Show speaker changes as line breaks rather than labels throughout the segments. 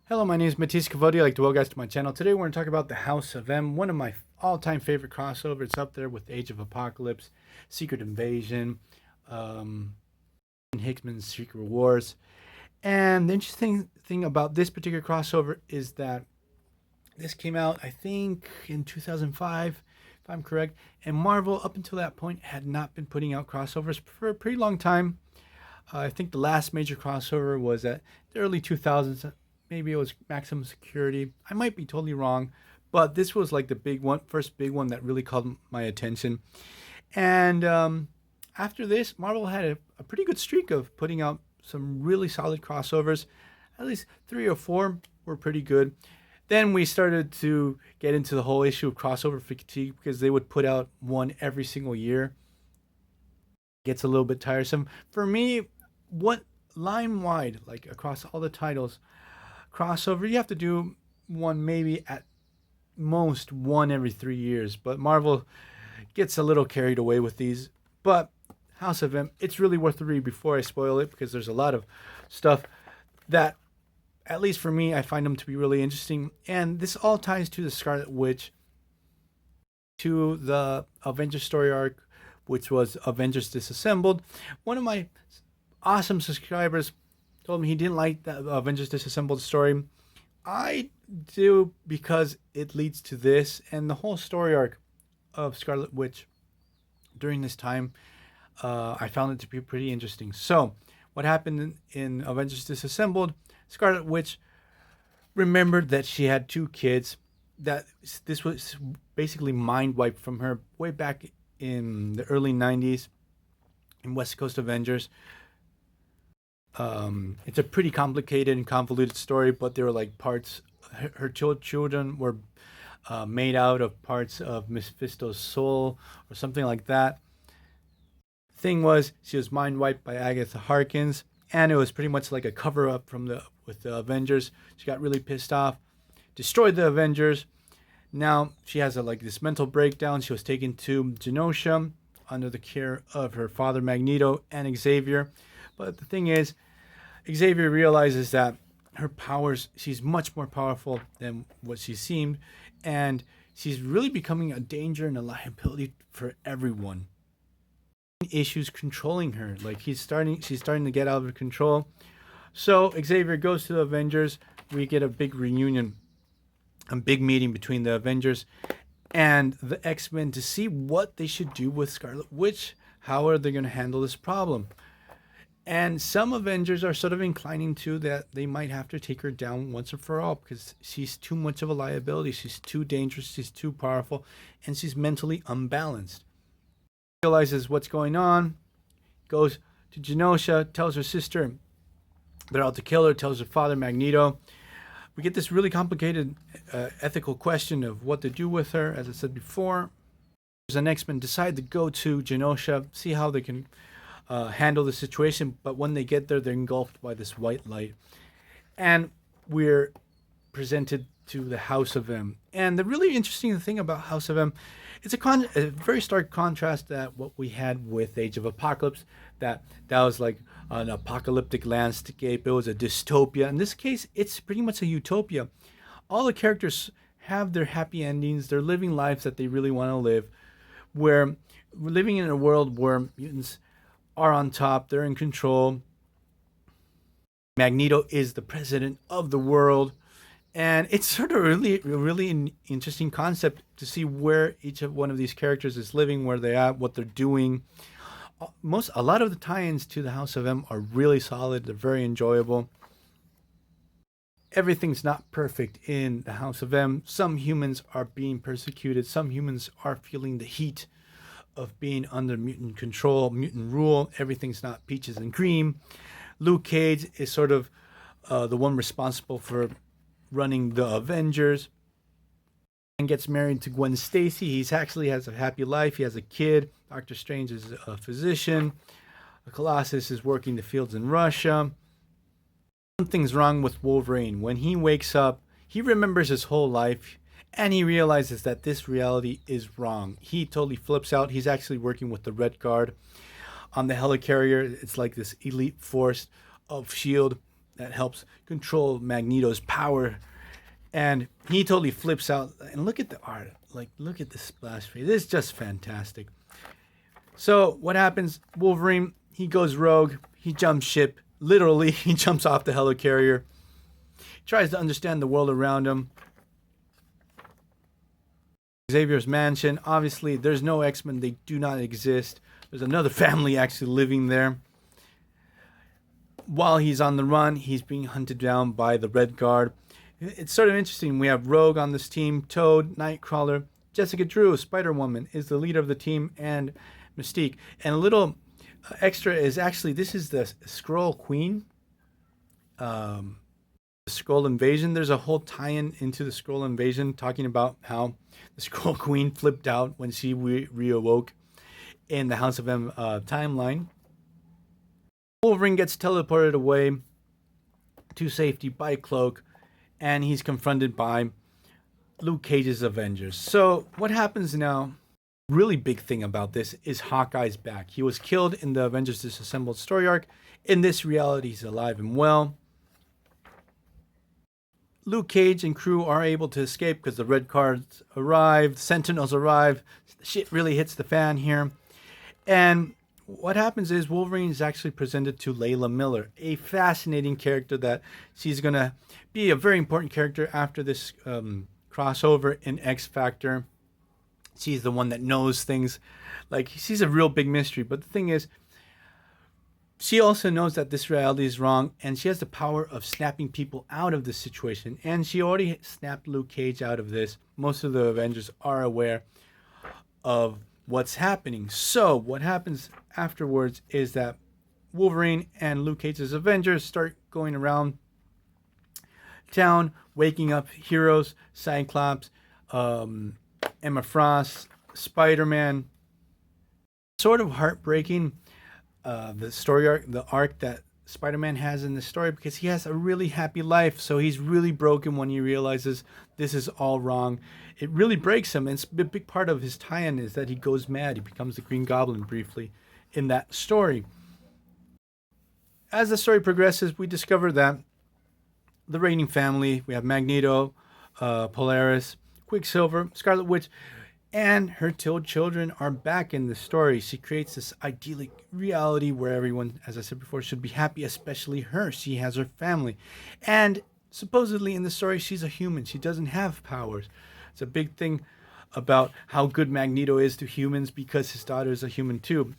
Hello, my name is Matisse Cavodio. I'd like to welcome you guys to my channel. Today we're going to talk about the House of M, one of my all-time favorite crossovers. It's up there with Age of Apocalypse, Secret Invasion, um, Hickman's Secret Wars. And the interesting thing about this particular crossover is that this came out, I think, in 2005, if I'm correct. And Marvel, up until that point, had not been putting out crossovers for a pretty long time. I think the last major crossover was at the early 2000s. Maybe it was Maximum Security. I might be totally wrong, but this was like the big one, first big one that really called my attention. And after this, Marvel had a pretty good streak of putting out some really solid crossovers. At least 3 or 4 were pretty good. Then we started to get into the whole issue of crossover fatigue because they would put out one every single year. Gets a little bit tiresome. For me, what line wide, like across all the titles, crossover, you have to do one maybe at most one every 3 years. But Marvel gets a little carried away with these. But House of M, it's really worth the read before I spoil it because there's a lot of stuff that, at least for me, I find them to be really interesting. And this all ties to the Scarlet Witch, to the Avengers story arc, which was Avengers Disassembled. One of my awesome subscribers told me he didn't like the Avengers Disassembled story. I do, because it leads to this and the whole story arc of Scarlet Witch during this time. I found it to be pretty interesting. So, what happened in Avengers Disassembled? Scarlet Witch remembered that she had 2 kids. That this was basically mind wiped from her way back in the early 90s in West Coast Avengers. It's a pretty complicated and convoluted story, but there were like parts. Her children were made out of parts of Mephisto's soul or something like that. Thing was, she was mind wiped by Agatha Harkness, and it was pretty much like a cover up with the Avengers. She got really pissed off, destroyed the Avengers. Now she has like this mental breakdown. She was taken to Genosha under the care of her father Magneto and Xavier. But the thing is, Xavier realizes that her powers, she's much more powerful than what she seemed, and she's really becoming a danger and a liability for everyone. Issues controlling her, like she's starting to get out of control. So Xavier goes to the Avengers. We get a big reunion, a big meeting between the Avengers and the X-Men to see what they should do with Scarlet Witch. How are they going to handle this problem? And some Avengers are sort of inclining to that they might have to take her down once and for all because she's too much of a liability. She's too dangerous. She's too powerful, and she's mentally unbalanced. Realizes what's going on, goes to Genosha, tells her sister they're out to kill her, tells her father Magneto. We get this really complicated ethical question of what to do with her. As I said before, there's an X-Men decide to go to Genosha, see how they can handle the situation. But when they get there, they're engulfed by this white light, and we're presented to the House of M. And the really interesting thing about House of M, it's a very stark contrast that what we had with Age of Apocalypse. That was like an apocalyptic landscape. It was a dystopia. In this case, it's pretty much a utopia. All the characters have their happy endings. They're living lives that they really want to live. Where we're living in a world where mutants are on top. They're in control. Magneto is the president of the world. And it's sort of really an interesting concept to see where each of one of these characters is living, where they're at, what they're doing. A lot of the tie-ins to the House of M are really solid. They're very enjoyable. Everything's not perfect in the House of M. Some humans are being persecuted. Some humans are feeling the heat of being under mutant control, mutant rule. Everything's not peaches and cream. Luke Cage is sort of the one responsible for running the Avengers, and gets married to Gwen Stacy. He actually has a happy life. He has a kid. Doctor Strange is a physician. Colossus is working the fields in Russia. Something's wrong with Wolverine. When he wakes up, he remembers his whole life, and he realizes that this reality is wrong. He totally flips out. He's actually working with the Red Guard on the helicarrier. It's like this elite force of S.H.I.E.L.D. that helps control Magneto's power. And he totally flips out. And look at the art. Like, look at the splash page. This is just fantastic. So what happens? Wolverine, he goes rogue. He jumps ship. Literally, he jumps off the helicarrier. He tries to understand the world around him. Xavier's mansion. Obviously, there's no X-Men. They do not exist. There's another family actually living there. While he's on the run, he's being hunted down by the Red Guard. It's sort of interesting. We have Rogue on this team, Toad, Nightcrawler, Jessica Drew, Spider-Woman is the leader of the team, and Mystique. And a little extra is actually, this is the Skrull Queen, the Skrull Invasion. There's a whole tie-in into the Skrull Invasion talking about how the Skrull Queen flipped out when she reawoke in the House of M timeline. Wolverine gets teleported away to safety by Cloak, and he's confronted by Luke Cage's Avengers. So what happens now, really big thing about this, is Hawkeye's back. He was killed in the Avengers Disassembled story arc. In this reality, he's alive and well. Luke Cage and crew are able to escape because the Red Guards arrive, Sentinels arrive. Shit really hits the fan here. And what happens is Wolverine is actually presented to Layla Miller, a fascinating character that she's going to be a very important character after this crossover in X Factor. She's the one that knows things. Like, she's a real big mystery. But the thing is, she also knows that this reality is wrong, and she has the power of snapping people out of this situation. And she already snapped Luke Cage out of this. Most of the Avengers are aware of what's happening. So what happens afterwards is that Wolverine and Luke Cage's Avengers start going around town, waking up heroes, Cyclops, Emma Frost, Spider-Man. Sort of heartbreaking, the story arc, the arc that Spider-Man has in the story, because he has a really happy life, so he's really broken when he realizes this is all wrong. It really breaks him, and it's a big part of his tie-in is that he goes mad. He becomes the Green Goblin briefly in that story. As the story progresses, we discover that the reigning family, we have Magneto, Polaris, Quicksilver, Scarlet Witch, and her two children are back in the story. She creates this idyllic reality where everyone, as I said before, should be happy, especially her. She has her family. And supposedly in the story, she's a human. She doesn't have powers. It's a big thing about how good Magneto is to humans because his daughter is a human too.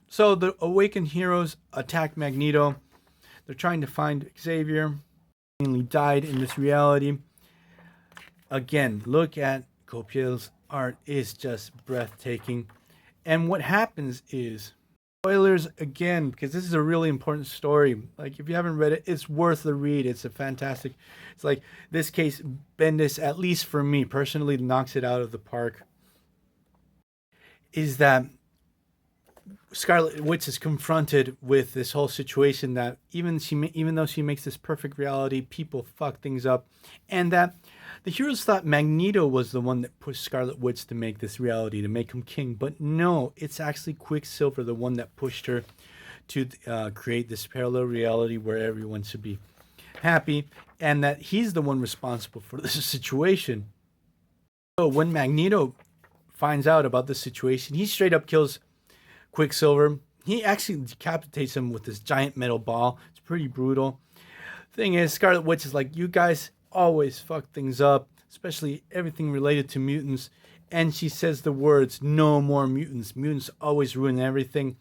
So the awakened heroes attack Magneto. They're trying to find Xavier. He mainly died in this reality. Again, look at Copiel's art is just breathtaking. And what happens is, spoilers again, because this is a really important story. Like, if you haven't read it, it's worth the read. It's a fantastic, it's like, this case, Bendis, at least for me personally, knocks it out of the park. Is that Scarlet Witch is confronted with this whole situation that even though she makes this perfect reality, people fuck things up, and that the heroes thought Magneto was the one that pushed Scarlet Witch to make this reality, to make him king. But no, it's actually Quicksilver, the one that pushed her to create this parallel reality where everyone should be happy, and that he's the one responsible for this situation. So when Magneto finds out about this situation, he straight up kills Quicksilver. He actually decapitates him with this giant metal ball. It's pretty brutal. Thing is, Scarlet Witch is like, you guys always fuck things up, especially everything related to mutants. And she says the words, no more mutants. Mutants always ruin everything.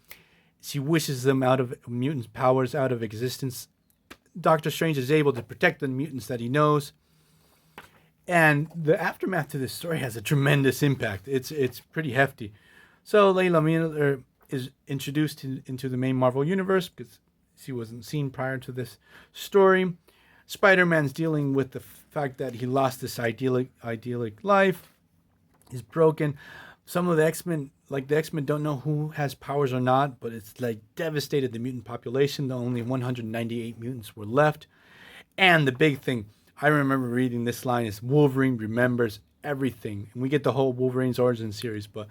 She wishes them out of mutant powers, out of existence. Doctor Strange is able to protect the mutants that he knows. And the aftermath to this story has a tremendous impact. It's pretty hefty. So Layla Miller is introduced into the main Marvel universe because she wasn't seen prior to this story. Spider-Man's dealing with the fact that he lost this idyllic life. He's broken. Some of the X-Men, don't know who has powers or not, but it's like devastated the mutant population. Only 198 mutants were left. And the big thing, I remember reading this line, is Wolverine remembers everything. And we get the whole Wolverine's origin series, but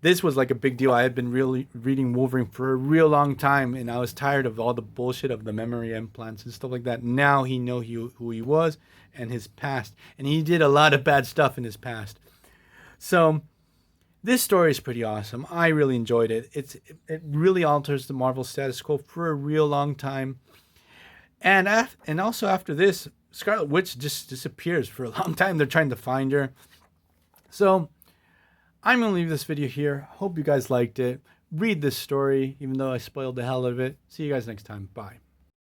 this was like a big deal. I had been really reading Wolverine for a real long time, and I was tired of all the bullshit of the memory implants and stuff like that. Now he knew who he was and his past, and he did a lot of bad stuff in his past. So this story is pretty awesome. I really enjoyed it. It really alters the Marvel status quo for a real long time. And also after this, Scarlet Witch just disappears for a long time. They're trying to find her. So I'm going to leave this video here. Hope you guys liked it. Read this story, even though I spoiled the hell out of it. See you guys next time. Bye.